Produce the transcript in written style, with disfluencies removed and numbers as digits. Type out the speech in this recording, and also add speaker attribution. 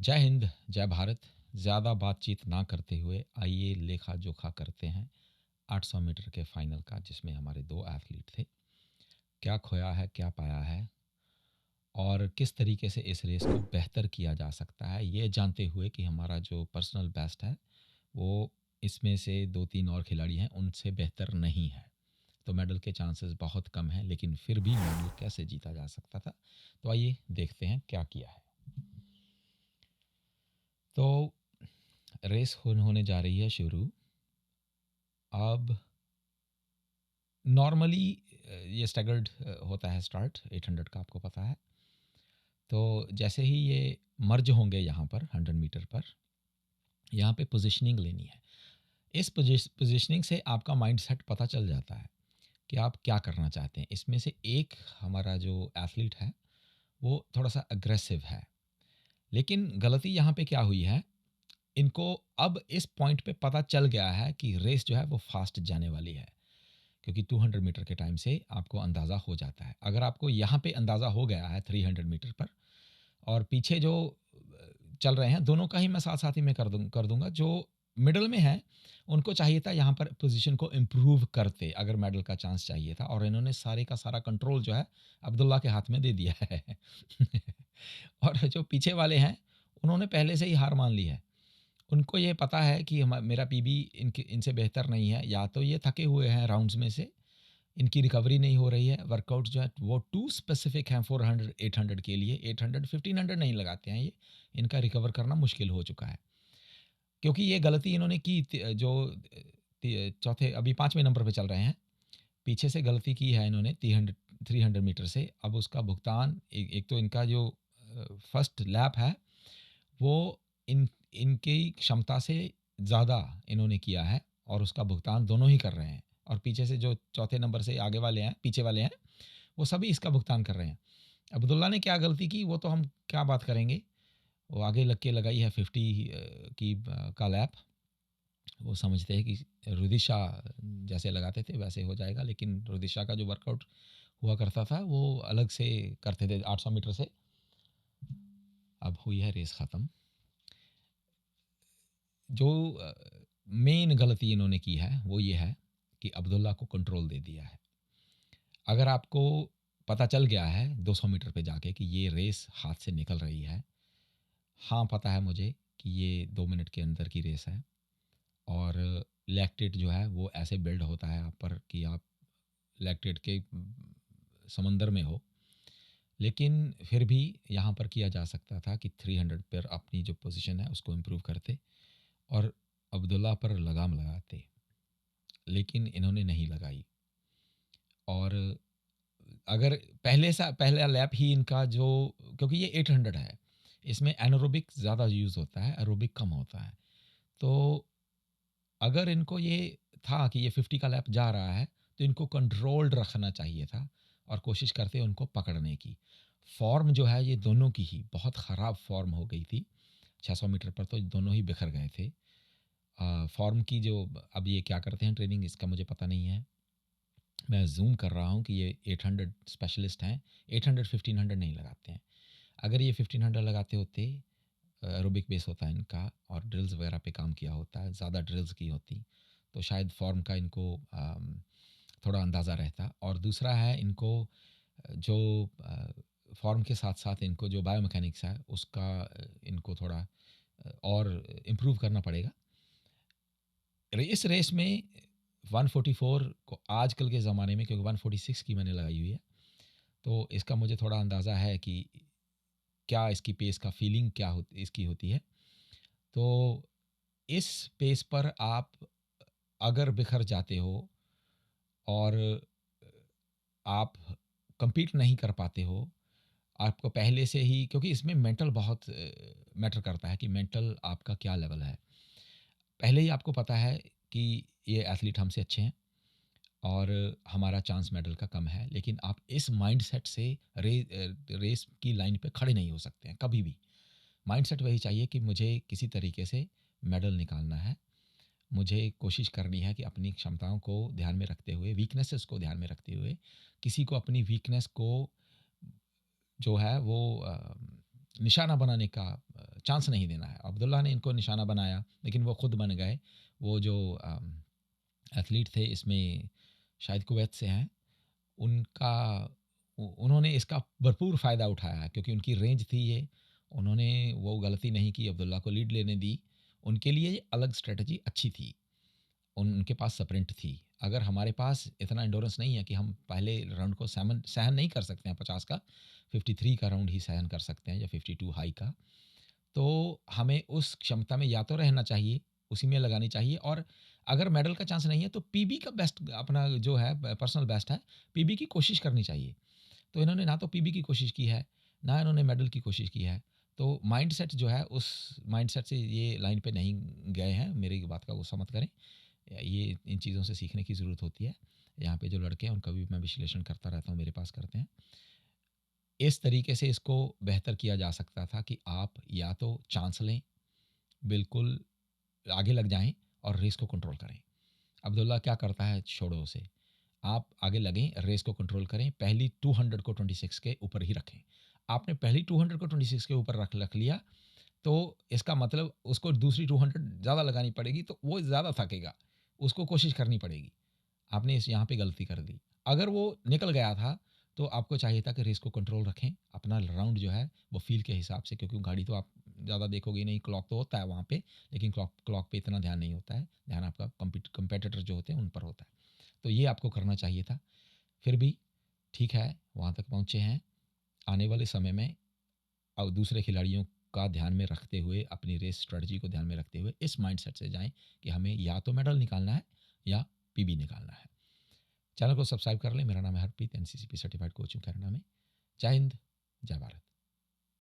Speaker 1: जय हिंद, जय भारत। ज़्यादा बातचीत ना करते हुए आइए लेखा-जोखा करते हैं 800 मीटर के फाइनल का, जिसमें हमारे 2 एथलीट थे। क्या खोया है, क्या पाया है और किस तरीके से इस रेस को बेहतर किया जा सकता है, ये जानते हुए कि हमारा जो पर्सनल बेस्ट है, वो इसमें से 2-3 और खिलाड़ी हैं, उनसे बेहतर नहीं है। तो मेडल के चांसेस बहुत कम हैं, लेकिन फिर भी मेडल कैसे जीता जा सकता था? तो आइए देखते हैं क्या किया है। तो रेस होने जा रही है शुरू। अब नॉर्मली ये स्टैगर्ड होता है स्टार्ट 800 का, आपको पता है। तो जैसे ही ये मर्ज होंगे यहाँ पर 100 मीटर पर, यहाँ पे पोजीशनिंग लेनी है। इस पोजीशनिंग से आपका माइंडसेट पता चल जाता है कि आप क्या करना चाहते हैं। इसमें से एक हमारा जो एथलीट है, वो थोड़ा-सा अग्रेसिव है। लेकिन गलती यहाँ पे क्या हुई है, इनको अब इस पॉइंट पे पता चल गया है कि रेस जो है वो फास्ट जाने वाली है। क्योंकि 200 मीटर के टाइम से आपको अंदाज़ा हो जाता है। अगर आपको यहाँ पे अंदाज़ा हो गया है 300 मीटर पर, और पीछे जो चल रहे हैं, दोनों का ही मैं साथ-साथ ही में कर दूँगा। जो मिडल में हैं, उनको चाहिए था यहाँ पर पोज़ीशन को इम्प्रूव करते, अगर मेडल का चांस चाहिए था, और इन्होंने सारे का सारा कंट्रोल जो है अब्दुल्ला के हाथ में दे दिया है। और जो पीछे वाले हैं, उन्होंने पहले से ही हार मान ली है। उनको ये पता है कि मेरा पीबी इनसे बेहतर नहीं है, या तो ये थके हुए हैं राउंड्स में से, इनकी रिकवरी नहीं हो रही है, वर्कआउट जो है वो टू स्पेसिफिक हैं 400 800 के लिए। 800 1500 नहीं लगाते हैं ये, इनका रिकवर करना मुश्किल हो चुका है। क्योंकि ये गलती इन्होंने की जो चौथे, अभी 5वें नंबर पे चल रहे हैं, पीछे से गलती की है इन्होंने 300 मीटर से। अब उसका भुगतान, एक तो इनका जो फर्स्ट लैप है, वो इनकी क्षमता से ज़्यादा इन्होंने किया है, और उसका भुगतान दोनों ही कर रहे हैं। और पीछे से जो चौथे नंबर से आगे वाले हैं, पीछे वाले हैं, वो सभी इसका भुगतान कर रहे हैं। अब्दुल्ला ने क्या गलती की, वो तो हम क्या बात करेंगे। वो आगे लग के लगाई है 50 की का लैप। वो समझते हैं कि रुदिशा जैसे लगाते थे वैसे हो जाएगा, लेकिन रुदिशा का जो वर्कआउट हुआ करता था, वो अलग से करते थे 800 मीटर से। अब हुई है रेस ख़त्म। जो मेन गलती इन्होंने की है, वो ये है कि अब्दुल्ला को कंट्रोल दे दिया है। अगर आपको पता चल गया है 200 मीटर पे जाके कि ये रेस हाथ से निकल रही है, हाँ, पता है मुझे कि ये 2 मिनट के अंदर की रेस है, और लैक्टेट जो है वो ऐसे बिल्ड होता है आप पर कि आप लैक्टेट के समंदर में हो। लेकिन फिर भी यहाँ पर किया जा सकता था कि 300 पर अपनी जो पोजीशन है उसको इम्प्रूव करते और अब्दुल्ला पर लगाम लगाते, लेकिन इन्होंने नहीं लगाई। और अगर पहला लैप ही इनका जो, क्योंकि ये 800 है, इसमें एनारोबिक ज़्यादा यूज़ होता है, एरोबिक कम होता है। तो अगर इनको ये था कि ये 50 का लैप जा रहा है, तो इनको कंट्रोल्ड रखना चाहिए था और कोशिश करते उनको पकड़ने की। फ़ॉर्म जो है ये दोनों की ही बहुत ख़राब फ़ॉर्म हो गई थी। 600 मीटर पर तो दोनों ही बिखर गए थे। फ़ॉर्म की जो, अब ये क्या करते हैं ट्रेनिंग, इसका मुझे पता नहीं है। मैं ज़ूम कर रहा हूँ कि ये 800 स्पेशलिस्ट हैं, 800 1500 नहीं लगाते हैं। अगर ये 1500 लगाते होते, एरोबिक बेस होता है इनका और ड्रिल्स वगैरह पे काम किया होता है, ज़्यादा ड्रिल्स की होती, तो शायद फ़ॉर्म का इनको थोड़ा अंदाज़ा रहता। और दूसरा है, इनको जो फ़ॉर्म के साथ-साथ इनको जो बायोमैकेनिक्स है उसका इनको थोड़ा और इम्प्रूव करना पड़ेगा। इस रेस में 144 को आजकल के ज़माने में, क्योंकि 146 की मैंने लगाई हुई है, तो इसका मुझे थोड़ा अंदाज़ा है कि क्या इसकी पेस का फीलिंग क्या इसकी होती है। तो इस पेस पर आप अगर बिखर जाते हो और आप compete नहीं कर पाते हो, आपको पहले से ही, क्योंकि इसमें मेंटल बहुत मैटर करता है कि मेंटल आपका क्या लेवल है। पहले ही आपको पता है कि ये एथलीट हमसे अच्छे हैं और हमारा चांस मेडल का कम है, लेकिन आप इस माइंडसेट से रेस की लाइन पे खड़े नहीं हो सकते हैं कभी भी। माइंडसेट वही चाहिए कि मुझे किसी तरीके से मेडल निकालना है, मुझे कोशिश करनी है कि अपनी क्षमताओं को ध्यान में रखते हुए, वीकनेसेस को ध्यान में रखते हुए, किसी को अपनी वीकनेस को जो है वो निशाना बनाने का चांस नहीं देना है। अब्दुल्ला ने इनको निशाना बनाया, लेकिन वो खुद बन गए। वो जो एथलीट थे इसमें शायद कुवैत से हैं, उनका उन्होंने इसका भरपूर फ़ायदा उठाया क्योंकि उनकी रेंज थी ये। उन्होंने वो गलती नहीं की, अब्दुल्ला को लीड लेने दी। उनके लिए ये अलग स्ट्रैटेजी अच्छी थी। उनके पास स्प्रिंट थी। अगर हमारे पास इतना एंडोरेंस नहीं है कि हम पहले राउंड को सहन सहन नहीं कर सकते हैं 50 का, 53 का राउंड ही सहन कर सकते हैं या 52 हाई का। तो हमें उस क्षमता में या तो रहना चाहिए, उसी में लगानी चाहिए, और अगर मेडल का चांस नहीं है तो पीबी का बेस्ट अपना जो है पर्सनल बेस्ट है, पीबी की कोशिश करनी चाहिए। तो इन्होंने ना तो पीबी की कोशिश की है, ना इन्होंने मेडल की कोशिश की है। तो माइंडसेट जो है उस माइंडसेट से ये लाइन पे नहीं गए हैं। मेरी बात का गुस्सा मत करें। ये इन चीज़ों से सीखने की ज़रूरत होती है। यहाँ पे जो लड़के हैं उनका भी मैं विश्लेषण करता रहता हूँ, मेरे पास करते हैं। इस तरीके से इसको बेहतर किया जा सकता था कि आप या तो चांस लें, बिल्कुल आगे लग जाएँ और रेस को कंट्रोल करें। अब्दुल्ला क्या करता है, छोड़ो उसे। आप आगे लगें, रेस को कंट्रोल करें, पहली 200 को 26 के ऊपर ही रखें। आपने पहली 200 को 26 के ऊपर रख लिया, तो इसका मतलब उसको दूसरी 200 ज़्यादा लगानी पड़ेगी, तो वो ज़्यादा थकेगा, उसको कोशिश करनी पड़ेगी। आपने इस यहाँ पे गलती कर दी। अगर वो निकल गया था, तो आपको चाहिए था कि रेस को कंट्रोल रखें, अपना राउंड जो है वो फ़ील के हिसाब से, क्योंकि गाड़ी तो आप ज़्यादा देखोगे ही नहीं, क्लॉक तो होता है वहाँ पे, लेकिन क्लॉक क्लॉक पे इतना ध्यान नहीं होता है, ध्यान आपका कंपैटिटर जो होते हैं उन पर होता है। तो ये आपको करना चाहिए था। फिर भी ठीक है, वहाँ तक पहुँचे हैं। आने वाले समय में अब दूसरे खिलाड़ियों का ध्यान में रखते हुए, अपनी रेस स्ट्रेटजी को ध्यान में रखते हुए इस माइंडसेट से जाएँ कि हमें या तो मेडल निकालना है या पीबी निकालना है। चैनल को सब्सक्राइब कर लें। मेरा नाम है हरप्रीत, एनसीसीपी सर्टिफाइड कोच हूँ कैनेडा में। जय हिंद, जय भारत।